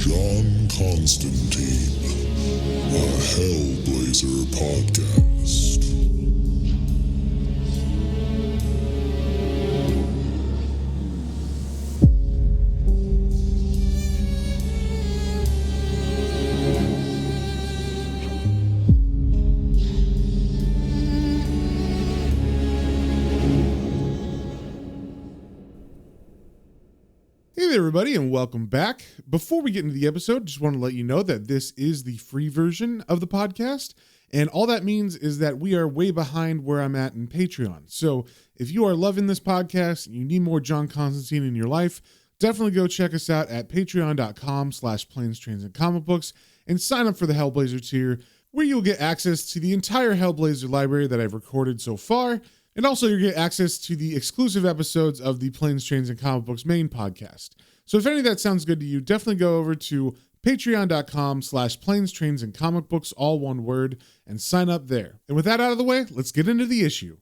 John Constantine, a Hellblazer podcast. Hey there, everybody, and welcome back. Before we get into the episode, just want to let you know that this is the free version of the podcast, and all that means is that we are way behind where I'm at in Patreon. So if you are loving this podcast and you need more John Constantine in your life, definitely go check us out at patreon.com/planes, trains, and comic books and sign up for the Hellblazer tier, where you'll get access to the entire Hellblazer library that I've recorded so far. And also you'll get access to the exclusive episodes of the Planes, Trains, and Comic Books main podcast. So if any of that sounds good to you, definitely go over to patreon.com/planes, trains, and comic books, all one word, and sign up there. And with that out of the way, let's get into the issue.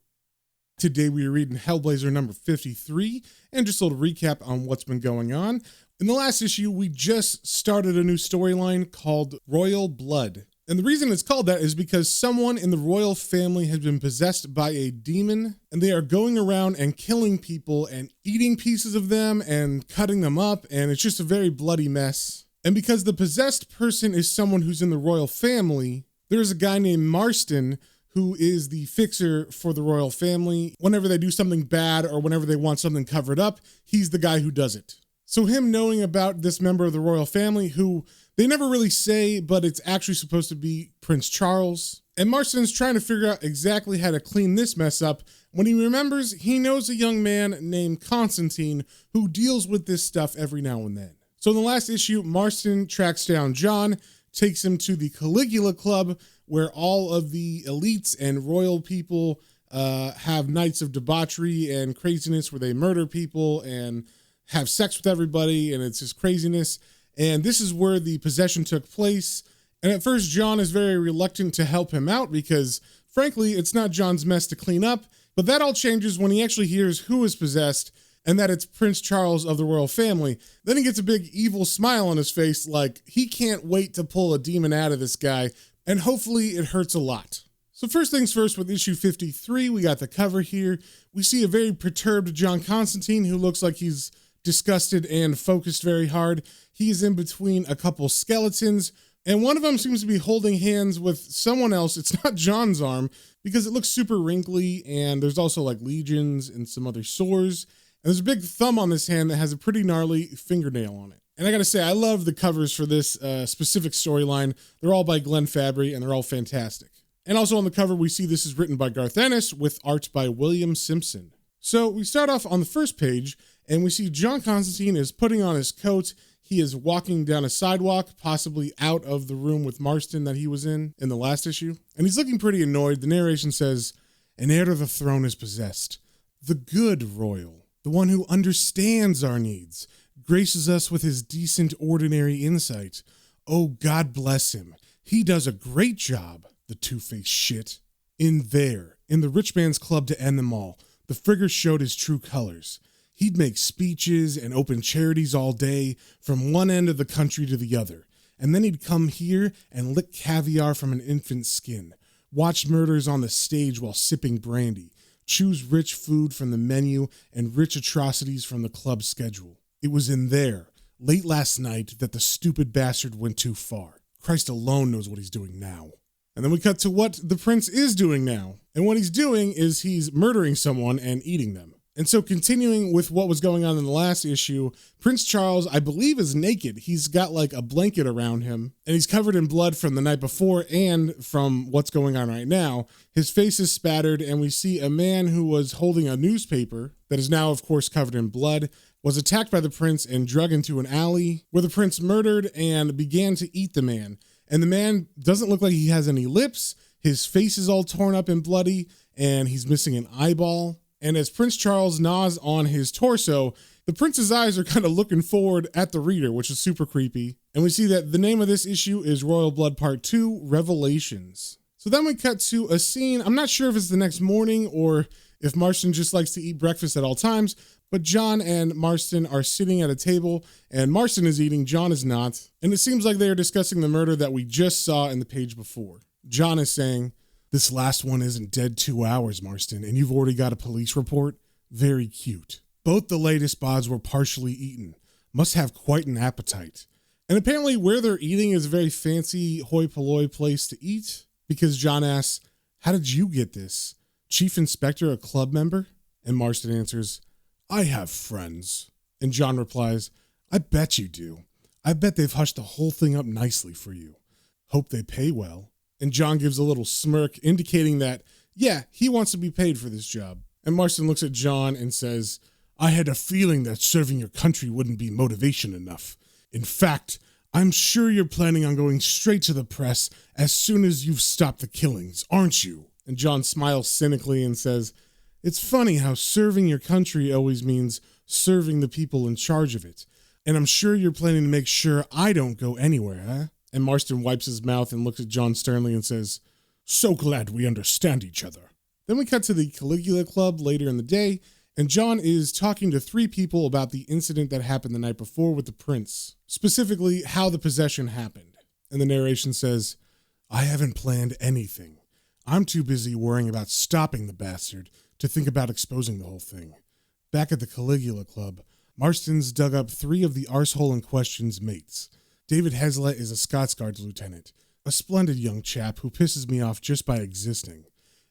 Today we are reading Hellblazer number 53, and just a little recap on what's been going on. In the last issue, we just started a new storyline called Royal Blood. And the reason it's called that is because someone in the royal family has been possessed by a demon, and they are going around and killing people and eating pieces of them and cutting them up, and it's just a very bloody mess. And because the possessed person is someone who's in the royal family, there's a guy named Marston who is the fixer for the royal family. Whenever they do something bad or whenever they want something covered up, he's the guy who does it. So him knowing about this member of the royal family, who they never really say, but it's actually supposed to be Prince Charles. And Marston's trying to figure out exactly how to clean this mess up when he remembers he knows a young man named Constantine who deals with this stuff every now and then. So in the last issue, Marston tracks down John, takes him to the Caligula Club, where all of the elites and royal people have nights of debauchery and craziness where they murder people and have sex with everybody, and it's just craziness. And this is where the possession took place. And at first, John is very reluctant to help him out because, frankly, it's not John's mess to clean up. But that all changes when he actually hears who is possessed and that it's Prince Charles of the royal family. Then he gets a big evil smile on his face, like he can't wait to pull a demon out of this guy, and hopefully it hurts a lot. So first things first, with issue 53, we got the cover here. We see a very perturbed John Constantine who looks like he's disgusted and focused very hard. He's in between a couple skeletons, and one of them seems to be holding hands with someone else. It's not John's arm because it looks super wrinkly, and there's also like legions and some other sores. And there's a big thumb on this hand that has a pretty gnarly fingernail on it. And I gotta say, I love the covers for this specific storyline. They're all by Glenn Fabry, and they're all fantastic. And also on the cover, we see this is written by Garth Ennis with art by William Simpson. So we start off on the first page, and we see John Constantine is putting on his coat. He is walking down a sidewalk, possibly out of the room with Marston that he was in the last issue. And he's looking pretty annoyed. The narration says, "An heir to the throne is possessed. The good royal, the one who understands our needs, graces us with his decent, ordinary insight. Oh, God bless him. He does a great job, the two-faced shit." In the rich man's club to end them all, the frigger showed his true colors. He'd make speeches and open charities all day, from one end of the country to the other. And then he'd come here and lick caviar from an infant's skin, watch murders on the stage while sipping brandy, choose rich food from the menu and rich atrocities from the club schedule. It was in there, late last night, that the stupid bastard went too far. Christ alone knows what he's doing now. And then we cut to what the prince is doing now. And what he's doing is he's murdering someone and eating them. And so continuing with what was going on in the last issue, Prince Charles, I believe, is naked. He's got like a blanket around him, and he's covered in blood from the night before and from what's going on right now. His face is spattered, and we see a man who was holding a newspaper that is now, of course, covered in blood, was attacked by the prince and dragged into an alley where the prince murdered and began to eat the man. And the man doesn't look like he has any lips. His face is all torn up and bloody, and he's missing an eyeball. And as Prince Charles gnaws on his torso, the prince's eyes are kind of looking forward at the reader, which is super creepy. And we see that the name of this issue is Royal Blood Part 2, Revelations. So then we cut to a scene. I'm not sure if it's the next morning or if Marston just likes to eat breakfast at all times, but John and Marston are sitting at a table, and Marston is eating, John is not, and it seems like they are discussing the murder that we just saw in the page before. John is saying, "This last one isn't dead 2 hours, Marston, and you've already got a police report? Very cute. Both the latest bods were partially eaten. Must have quite an appetite." And apparently where they're eating is a very fancy hoi polloi place to eat, because John asks, "How did you get this? Chief Inspector, a club member?" And Marston answers, "I have friends." And John replies, "I bet you do. I bet they've hushed the whole thing up nicely for you. Hope they pay well." And John gives a little smirk, indicating that, yeah, he wants to be paid for this job. And Marston looks at John and says, "I had a feeling that serving your country wouldn't be motivation enough. In fact, I'm sure you're planning on going straight to the press as soon as you've stopped the killings, aren't you?" And John smiles cynically and says, "It's funny how serving your country always means serving the people in charge of it. And I'm sure you're planning to make sure I don't go anywhere, huh?" And Marston wipes his mouth and looks at John sternly and says, "So glad we understand each other." Then we cut to the Caligula Club later in the day, and John is talking to 3 people about the incident that happened the night before with the prince, specifically how the possession happened. And the narration says, "I haven't planned anything. I'm too busy worrying about stopping the bastard to think about exposing the whole thing." Back at the Caligula Club, Marston's dug up 3 of the arsehole in question's mates. David Hezlet is a Scots Guards lieutenant, a splendid young chap who pisses me off just by existing.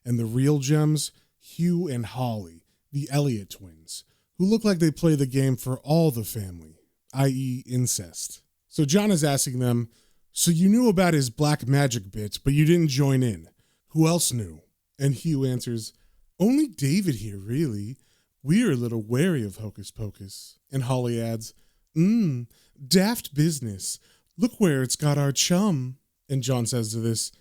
And the real gems, Hugh and Holly, the Elliot twins, who look like they play the game for all the family, i.e. incest. So John is asking them, "So you knew about his black magic bit, but you didn't join in. Who else knew?" And Hugh answers, "Only David here, really. We're a little wary of hocus pocus." And Holly adds, "Daft business. Look where it's got our chum." And John says to this,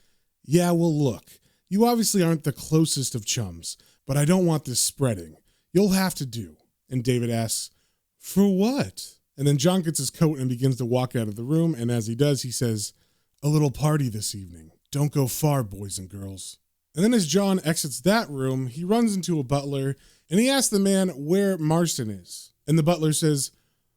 "Yeah, well, look, you obviously aren't the closest of chums, but I don't want this spreading. You'll have to do." And David asks, "For what?" And then John gets his coat and begins to walk out of the room, and as he does, he says, "A little party this evening. Don't go far, boys and girls." And then as John exits that room, he runs into a butler, and he asks the man where Marston is. And the butler says,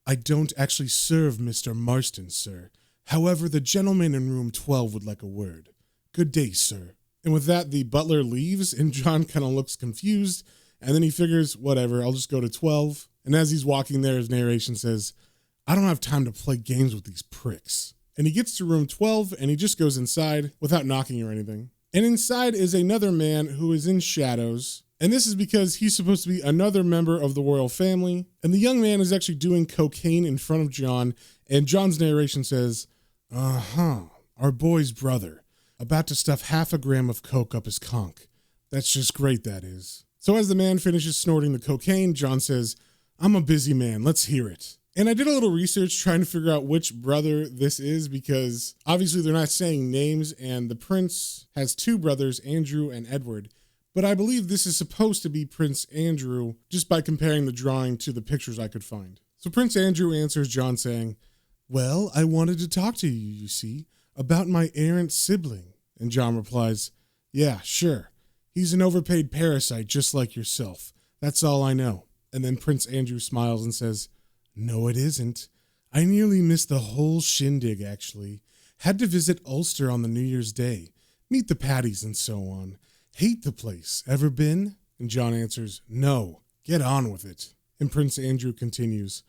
"I don't actually serve Mr. Marston, sir. However, the gentleman in room 12 would like a word. Good day, sir." And with that, the butler leaves, and John kind of looks confused, and then he figures, whatever, I'll just go to 12. And as he's walking there, his narration says, "I don't have time to play games with these pricks." And he gets to room 12, and he just goes inside without knocking or anything. And inside is another man who is in shadows, and this is because he's supposed to be another member of the royal family, and the young man is actually doing cocaine in front of John, and John's narration says, "Our boy's brother, about to stuff 1/2 gram of coke up his conch. That's just great, that is." So as the man finishes snorting the cocaine, John says, "I'm a busy man, let's hear it." And I did a little research trying to figure out which brother this is, because obviously they're not saying names, and the prince has 2 brothers, Andrew and Edward. But I believe this is supposed to be Prince Andrew, just by comparing the drawing to the pictures I could find. So Prince Andrew answers John saying, "Well, I wanted to talk to you, you see, about my errant sibling." And John replies, "Yeah, sure. He's an overpaid parasite just like yourself. That's all I know." And then Prince Andrew smiles and says, "No, it isn't. I nearly missed the whole shindig, actually. Had to visit Ulster on the New Year's Day, meet the Paddies and so on. Hate the place. Ever been?" And John answers, "No. Get on with it." And Prince Andrew continues,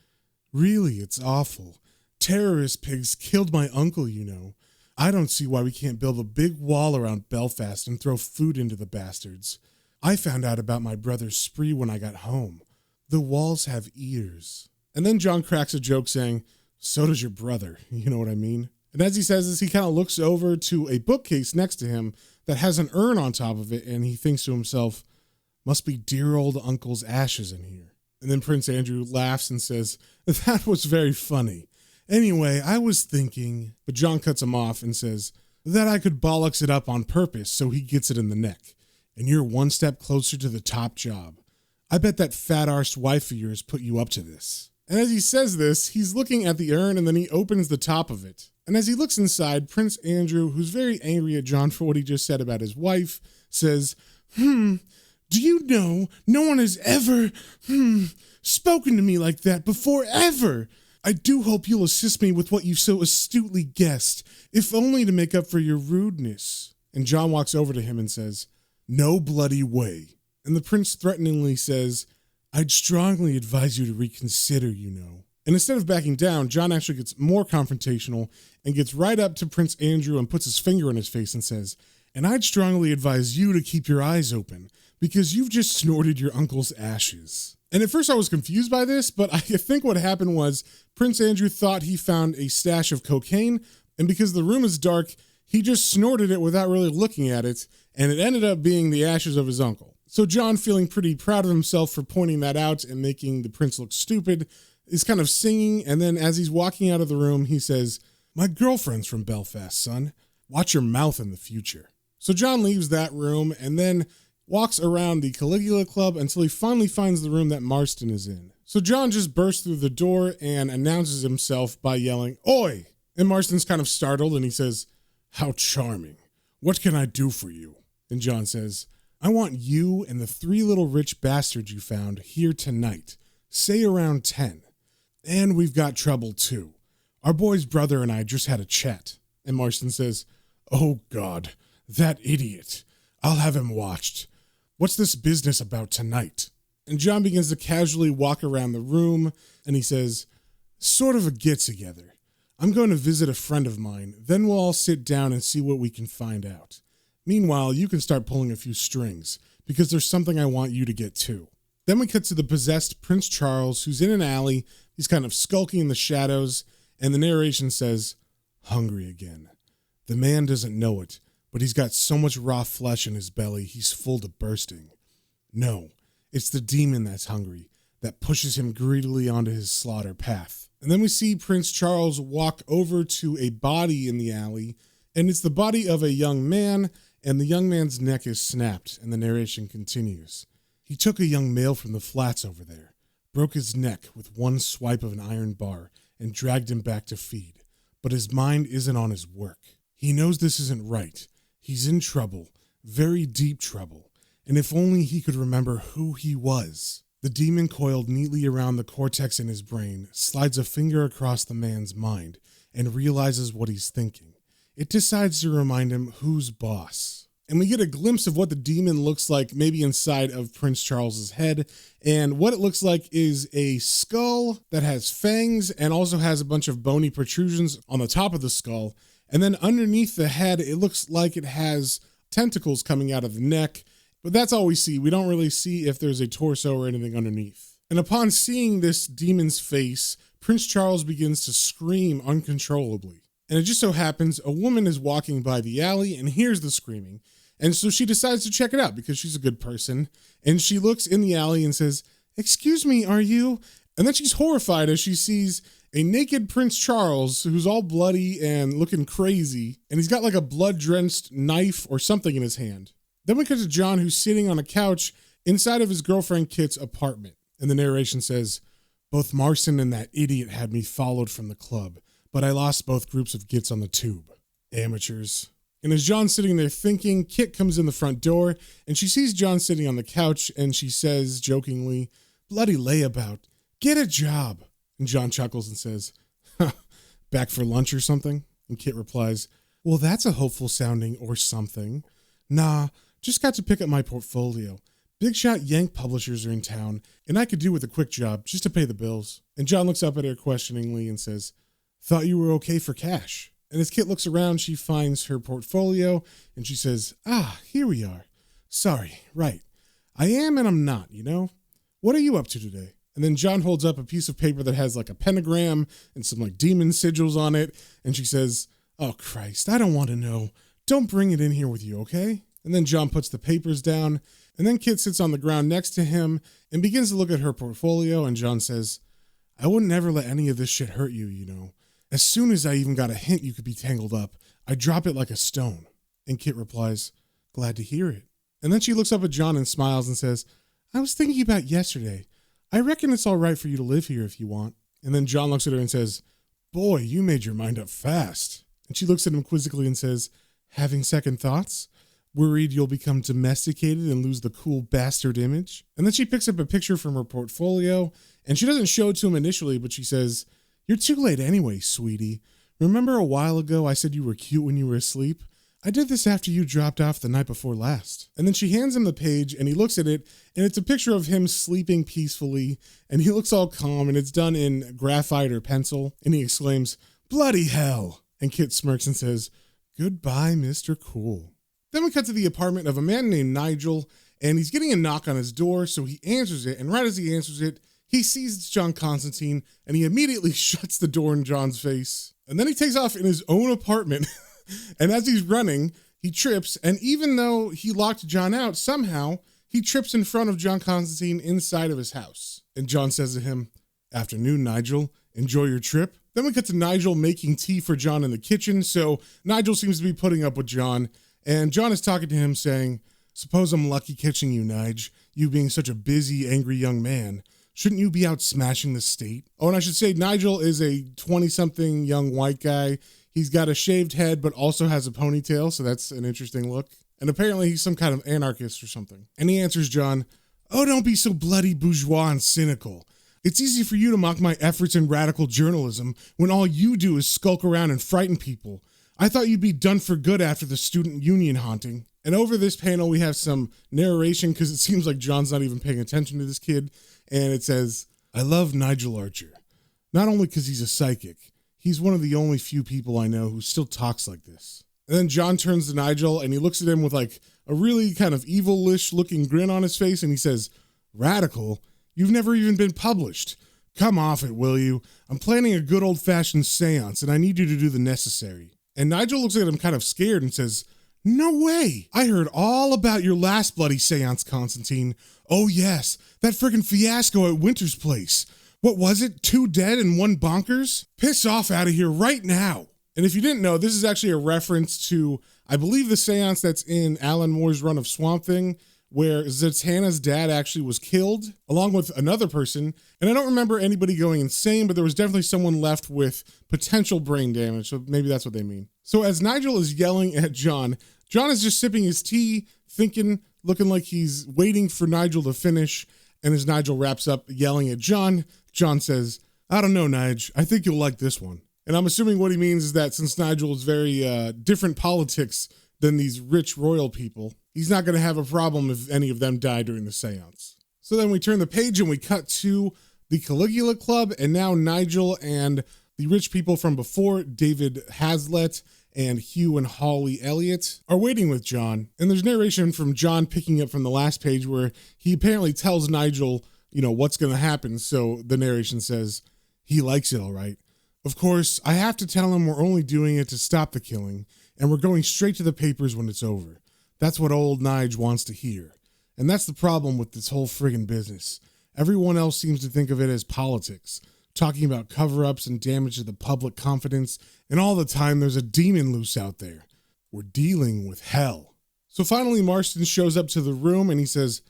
"Really, it's awful. Terrorist pigs killed my uncle, you know. I don't see why we can't build a big wall around Belfast and throw food into the bastards. I found out about my brother's spree when I got home. The walls have ears." And then John cracks a joke saying, "So does your brother." You know what I mean? And as he says this, he kind of looks over to a bookcase next to him that has an urn on top of it, and he thinks to himself, "Must be dear old uncle's ashes in here." And then Prince Andrew laughs and says, "That was very funny. Anyway, I was thinking," but John cuts him off and says, "that I could bollocks it up on purpose so he gets it in the neck. And you're one step closer to the top job. I bet that fat-arsed wife of yours put you up to this." And as he says this, he's looking at the urn, and then he opens the top of it. And as he looks inside, Prince Andrew, who's very angry at John for what he just said about his wife, says, Do you know no one has ever, spoken to me like that before, ever? I do hope you'll assist me with what you so astutely guessed, if only to make up for your rudeness. And John walks over to him and says, no bloody way. And the prince threateningly says, I'd strongly advise you to reconsider, you know. And instead of backing down, John actually gets more confrontational and gets right up to Prince Andrew and puts his finger on his face and says, and I'd strongly advise you to keep your eyes open because you've just snorted your uncle's ashes. And at first I was confused by this, but I think what happened was Prince Andrew thought he found a stash of cocaine, and because the room is dark, he just snorted it without really looking at it, and it ended up being the ashes of his uncle. So John, feeling pretty proud of himself for pointing that out and making the prince look stupid, is kind of singing, and then as he's walking out of the room, he says, my girlfriend's from Belfast, son. Watch your mouth in the future. So John leaves that room and then walks around the Caligula Club until he finally finds the room that Marston is in. So John just bursts through the door and announces himself by yelling, Oi! And Marston's kind of startled and he says, how charming. What can I do for you? And John says, I want you and the 3 little rich bastards you found here tonight. Say around 10. And we've got trouble too. Our boy's brother and I just had a chat. And Marston says, oh God, that idiot. I'll have him watched. What's this business about tonight? And John begins to casually walk around the room and he says, sort of a get-together. I'm going to visit a friend of mine, then we'll all sit down and see what we can find out. Meanwhile, you can start pulling a few strings, because there's something I want you to get too. Then we cut to the possessed Prince Charles, who's in an alley. He's kind of skulking in the shadows, and the narration says, hungry again. The man doesn't know it, but he's got so much raw flesh in his belly, he's full to bursting. No, it's the demon that's hungry, that pushes him greedily onto his slaughter path. And then we see Prince Charles walk over to a body in the alley, and it's the body of a young man, and the young man's neck is snapped, and the narration continues. He took a young male from the flats over there, broke his neck with one swipe of an iron bar, and dragged him back to feed. But his mind isn't on his work. He knows this isn't right. He's in trouble, very deep trouble, and if only he could remember who he was. The demon, coiled neatly around the cortex in his brain, slides a finger across the man's mind and realizes what he's thinking. It decides to remind him who's boss. And we get a glimpse of what the demon looks like maybe inside of Prince Charles's head. And what it looks like is a skull that has fangs and also has a bunch of bony protrusions on the top of the skull. And then underneath the head, it looks like it has tentacles coming out of the neck. But that's all we see. We don't really see if there's a torso or anything underneath. And upon seeing this demon's face, Prince Charles begins to scream uncontrollably. And it just so happens a woman is walking by the alley and hears the screaming. And so she decides to check it out because she's a good person. And she looks in the alley and says, excuse me, are you? And then she's horrified as she sees a naked Prince Charles who's all bloody and looking crazy. And he's got like a blood-drenched knife or something in his hand. Then we cut to John, who's sitting on a couch inside of his girlfriend Kit's apartment. And the narration says, both Marston and that idiot had me followed from the club, but I lost both groups of gits on the tube. Amateurs. And as John's sitting there thinking, Kit comes in the front door and she sees John sitting on the couch and she says jokingly, bloody layabout, get a job. And John chuckles and says, huh, back for lunch or something? And Kit replies, well, that's a hopeful sounding or something. Nah, just got to pick up my portfolio. Big shot Yank publishers are in town, and I could do with a quick job just to pay the bills. And John looks up at her questioningly and says, thought you were okay for cash. And as Kit looks around, she finds her portfolio, and she says, here we are. Sorry, right. I am and I'm not, you know? What are you up to today? And then John holds up a piece of paper that has like a pentagram and some like demon sigils on it, and she says, oh Christ, I don't want to know. Don't bring it in here with you, okay? And then John puts the papers down, and then Kit sits on the ground next to him and begins to look at her portfolio, and John says, I wouldn't ever let any of this shit hurt you, you know. As soon as I even got a hint you could be tangled up, I drop it like a stone. And Kit replies, glad to hear it. And then she looks up at John and smiles and says, I was thinking about yesterday. I reckon it's all right for you to live here if you want. And then John looks at her and says, boy, you made your mind up fast. And she looks at him quizzically and says, having second thoughts? worried you'll become domesticated and lose the cool bastard image. And then she picks up a picture from her portfolio, and she doesn't show it to him initially, but she says, "You're too late anyway, sweetie. Remember a while ago I said you were cute when you were asleep? I did this after you dropped off the night before last." And then she hands him the page, and he looks at it, and it's a picture of him sleeping peacefully, and he looks all calm, and it's done in graphite or pencil, and he exclaims, "Bloody hell!" And Kit smirks and says, "Goodbye, Mr. Cool." Then we cut to the apartment of a man named Nigel, and he's getting a knock on his door, so he answers it, and right as he answers it, he sees it's John Constantine, and he immediately shuts the door in John's face. And then he takes off in his own apartment, and as he's running, he trips, and even though he locked John out, somehow he trips in front of John Constantine inside of his house. And John says to him, "Afternoon, Nigel. Enjoy your trip." Then we cut to Nigel making tea for John in the kitchen, so Nigel seems to be putting up with John, and John is talking to him saying, "Suppose I'm lucky catching you, Nige, you being such a busy, angry young man. Shouldn't you be out smashing the state?" Oh, and I should say Nigel is a 20-something young white guy. He's got a shaved head, but also has a ponytail, so that's an interesting look. And apparently he's some kind of anarchist or something. And he answers John, "Oh, don't be so bloody bourgeois and cynical. It's easy for you to mock my efforts in radical journalism when all you do is skulk around and frighten people. I thought you'd be done for good after the student union haunting." And over this panel, we have some narration because it seems like John's not even paying attention to this kid. And it says, "I love Nigel Archer, not only because he's a psychic, he's one of the only few people I know who still talks like this." And then John turns to Nigel and he looks at him with like a really kind of evilish looking grin on his face. And he says, "Radical? You've never even been published. Come off it, will you? I'm planning a good old-fashioned séance, and I need you to do the necessary." And Nigel looks at him kind of scared and says, "No way! I heard all about your last bloody séance, Constantine. Oh yes, that friggin' fiasco at Winter's place. What was it? 2 dead and 1 bonkers? Piss off out of here right now." And if you didn't know, this is actually a reference to, I believe, the séance that's in Alan Moore's run of Swamp Thing, where Zatanna's dad actually was killed, along with another person. And I don't remember anybody going insane, but there was definitely someone left with potential brain damage, so maybe that's what they mean. So as Nigel is yelling at John, John is just sipping his tea, thinking, looking like he's waiting for Nigel to finish, and as Nigel wraps up yelling at John, John says, "I don't know, Nige, I think you'll like this one." And I'm assuming what he means is that since Nigel is very different politics than these rich royal people, he's not going to have a problem if any of them die during the seance. So then we turn the page and we cut to the Caligula Club, and now Nigel and the rich people from before, David Hazlitt and Hugh and Holly Elliott, are waiting with John. And there's narration from John picking up from the last page where he apparently tells Nigel, what's going to happen. So the narration says, "He likes it all right. Of course, I have to tell him we're only doing it to stop the killing, and we're going straight to the papers when it's over. That's what old Nige wants to hear. And that's the problem with this whole friggin' business. Everyone else seems to think of it as politics, talking about cover-ups and damage to the public confidence, and all the time there's a demon loose out there. We're dealing with hell." So finally Marston shows up to the room and he says,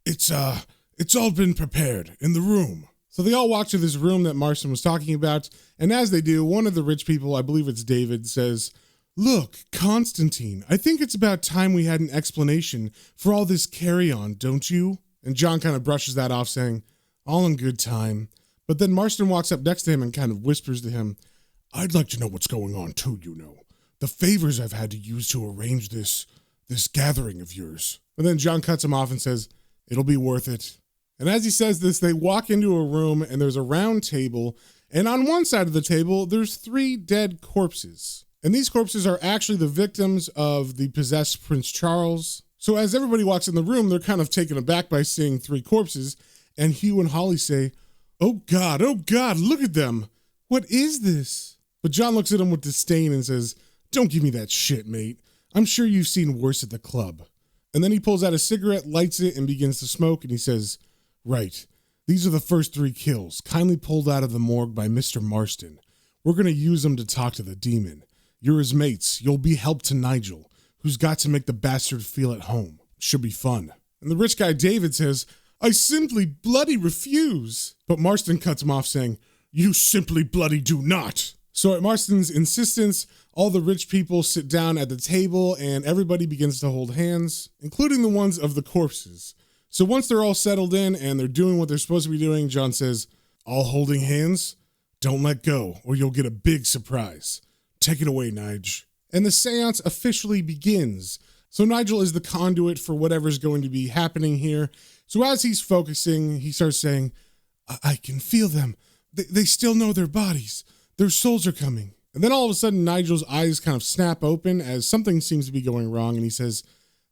It's all been prepared in the room." So they all walk to this room that Marston was talking about, and as they do, one of the rich people, I believe it's David, says, "Look, Constantine, I think it's about time we had an explanation for all this carry-on, don't you?" And John kind of brushes that off, saying, "All in good time." But then Marston walks up next to him and kind of whispers to him, "I'd like to know what's going on too, The favors I've had to use to arrange this gathering of yours." But then John cuts him off and says, "It'll be worth it." And as he says this, they walk into a room and there's a round table. And on one side of the table, there's 3 dead corpses. And these corpses are actually the victims of the possessed Prince Charles. So as everybody walks in the room, they're kind of taken aback by seeing 3 corpses. And Hugh and Holly say, oh God, look at them. What is this?" But John looks at him with disdain and says, "Don't give me that shit, mate. I'm sure you've seen worse at the club." And then he pulls out a cigarette, lights it, and begins to smoke. And he says, "Right. These are the first 3 kills, kindly pulled out of the morgue by Mr. Marston. We're going to use them to talk to the demon. You're his mates. You'll be help to Nigel, who's got to make the bastard feel at home. Should be fun." And the rich guy David says, "I simply bloody refuse." But Marston cuts him off saying, "You simply bloody do not." So at Marston's insistence, all the rich people sit down at the table and everybody begins to hold hands, including the ones of the corpses. So once they're all settled in and they're doing what they're supposed to be doing, John says, "All holding hands? Don't let go or you'll get a big surprise. Take it away, Nige." And the séance officially begins. So Nigel is the conduit for whatever's going to be happening here. So as he's focusing, he starts saying, I can feel them. They still know their bodies. Their souls are coming. And then all of a sudden, Nigel's eyes kind of snap open as something seems to be going wrong. And he says,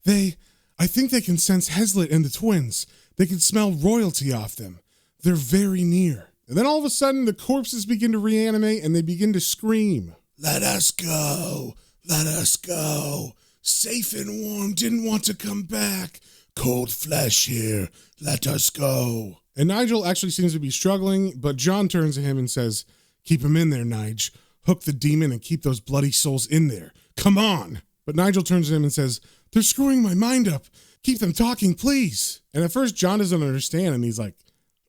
I think they can sense Hezlet and the twins. They can smell royalty off them. They're very near. And then all of a sudden, the corpses begin to reanimate and they begin to scream. Let us go. Let us go. Safe and warm, didn't want to come back. Cold flesh here. Let us go. And Nigel actually seems to be struggling, but John turns to him and says, keep him in there, Nige. Hook the demon and keep those bloody souls in there. Come on. But Nigel turns to him and says, they're screwing my mind up. Keep them talking, please. And at first, John doesn't understand, and he's like,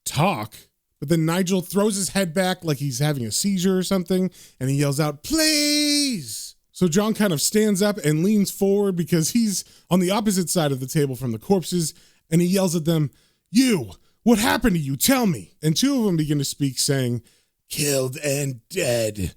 talk? But then Nigel throws his head back like he's having a seizure or something, and he yells out, please! So John kind of stands up and leans forward because he's on the opposite side of the table from the corpses, and he yells at them, you! What happened to you? Tell me. And two of them begin to speak, saying, killed and dead.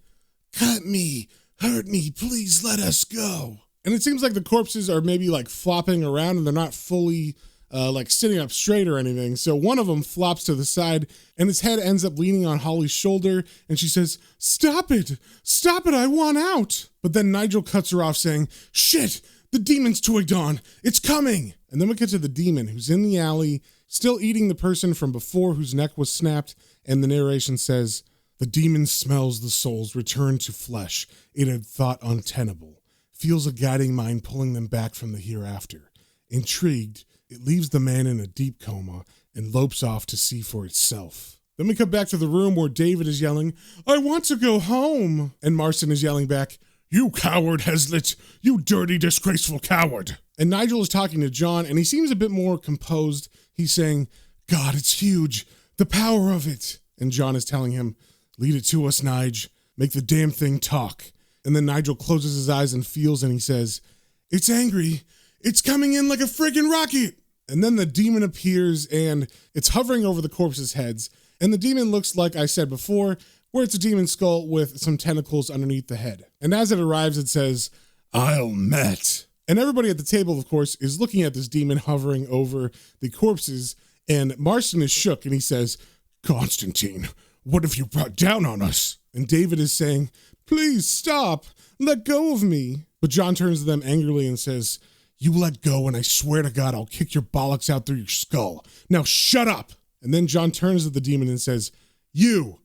Cut me. Hurt me. Please let us go. And it seems like the corpses are maybe like flopping around and they're not fully like sitting up straight or anything. So one of them flops to the side and his head ends up leaning on Holly's shoulder. And she says, stop it. Stop it. I want out. But then Nigel cuts her off saying, shit, the demon's twigged on. It's coming. And then we get to the demon who's in the alley, still eating the person from before whose neck was snapped. And the narration says, the demon smells the souls return to flesh it had thought untenable, feels a guiding mind pulling them back from the hereafter. Intrigued, it leaves the man in a deep coma and lopes off to see for itself. Then we come back to the room where David is yelling, I want to go home. And Marston is yelling back, you coward, Hezlet, you dirty, disgraceful coward. And Nigel is talking to John and he seems a bit more composed. He's saying, God, it's huge. The power of it. And John is telling him, lead it to us, Nige. Make the damn thing talk. And then Nigel closes his eyes and feels and he says, it's angry. It's coming in like a friggin' rocket. And then the demon appears and it's hovering over the corpses' heads. And the demon looks like I said before, where it's a demon skull with some tentacles underneath the head. And as it arrives, it says, I'll met. And everybody at the table, of course, is looking at this demon hovering over the corpses. And Marston is shook and he says, Constantine, what have you brought down on us? And David is saying, please stop. Let go of me. But John turns to them angrily and says, you let go and I swear to God I'll kick your bollocks out through your skull. Now shut up. And then John turns to the demon and says, you're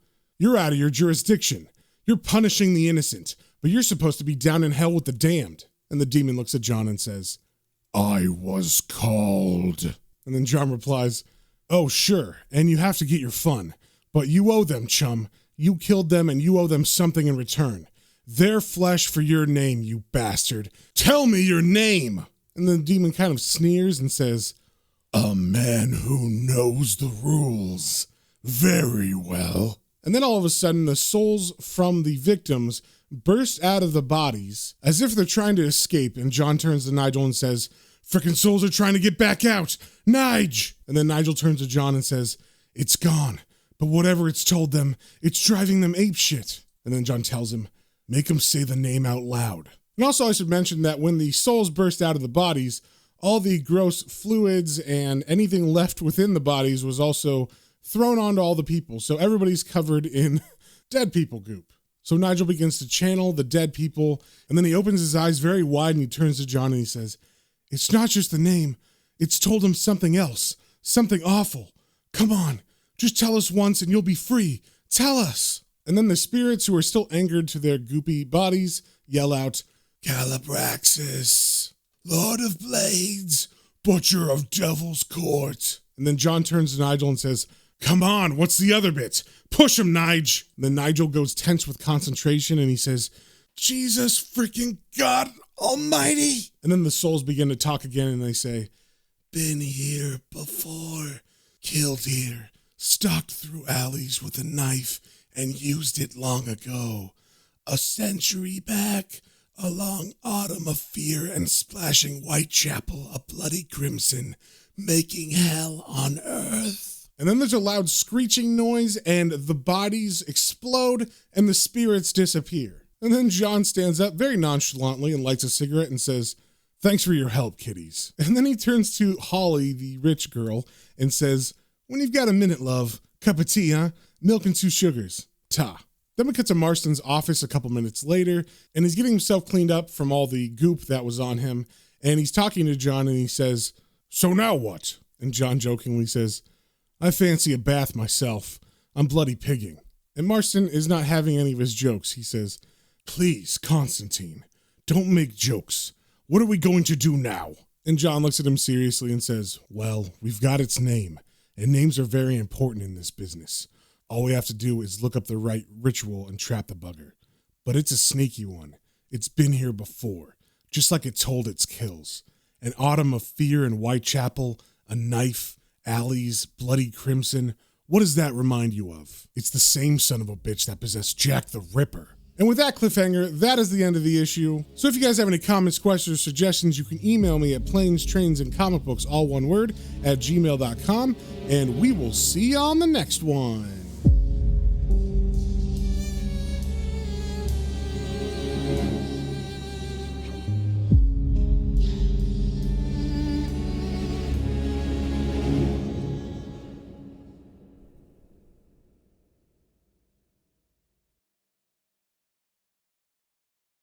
out of your jurisdiction. You're punishing the innocent, but you're supposed to be down in hell with the damned. And the demon looks at John and says, I was called. And then John replies, oh, sure, and you have to get your fun. But you owe them, chum. You killed them and you owe them something in return. Their flesh for your name, you bastard. Tell me your name. And the demon kind of sneers and says, a man who knows the rules very well. And then all of a sudden, the souls from the victims burst out of the bodies as if they're trying to escape. And John turns to Nigel and says, frickin' souls are trying to get back out. Nige! And then Nigel turns to John and says, it's gone. But whatever it's told them, it's driving them apeshit. And then John tells him, make them say the name out loud. And also I should mention that when the souls burst out of the bodies, all the gross fluids and anything left within the bodies was also thrown onto all the people. So everybody's covered in dead people goop. So Nigel begins to channel the dead people, and then he opens his eyes very wide and he turns to John and he says, it's not just the name. It's told him something else, something awful. Come on, just tell us once and you'll be free. Tell us. And then the spirits who are still anchored to their goopy bodies yell out, Calibraxis, Lord of Blades, Butcher of Devil's Court. And then John turns to Nigel and says, come on, what's the other bit? Push him, Nige. And then Nigel goes tense with concentration and he says, Jesus freaking God Almighty. And then the souls begin to talk again and they say, been here before, killed here, stalked through alleys with a knife and used it long ago. A century back, a long autumn of fear and splashing Whitechapel a bloody crimson, making hell on earth. And then there's a loud screeching noise, and the bodies explode, and the spirits disappear. And then John stands up very nonchalantly and lights a cigarette and says, "Thanks for your help, kiddies." And then he turns to Holly, the rich girl, and says, "When you've got a minute, love, cup of tea, huh? Milk and 2 sugars. Ta." Then we cut to Marston's office a couple minutes later, and he's getting himself cleaned up from all the goop that was on him, and he's talking to John, and he says, "So now what?" And John jokingly says, "I fancy a bath myself. I'm bloody pigging." And Marston is not having any of his jokes. He says, "Please, Constantine, don't make jokes. What are we going to do now?" And John looks at him seriously and says, "Well, we've got its name, and names are very important in this business. All we have to do is look up the right ritual and trap the bugger. But it's a sneaky one. It's been here before, just like it told its kills. An autumn of fear in Whitechapel, a knife, alleys, bloody crimson. What does that remind you of? It's the same son of a bitch that possessed Jack the Ripper." And with that cliffhanger, that is the end of the issue. So if you guys have any comments, questions, or suggestions, you can email me at planes, trains, and comic books, all one word, @gmail.com, and we will see you on the next one.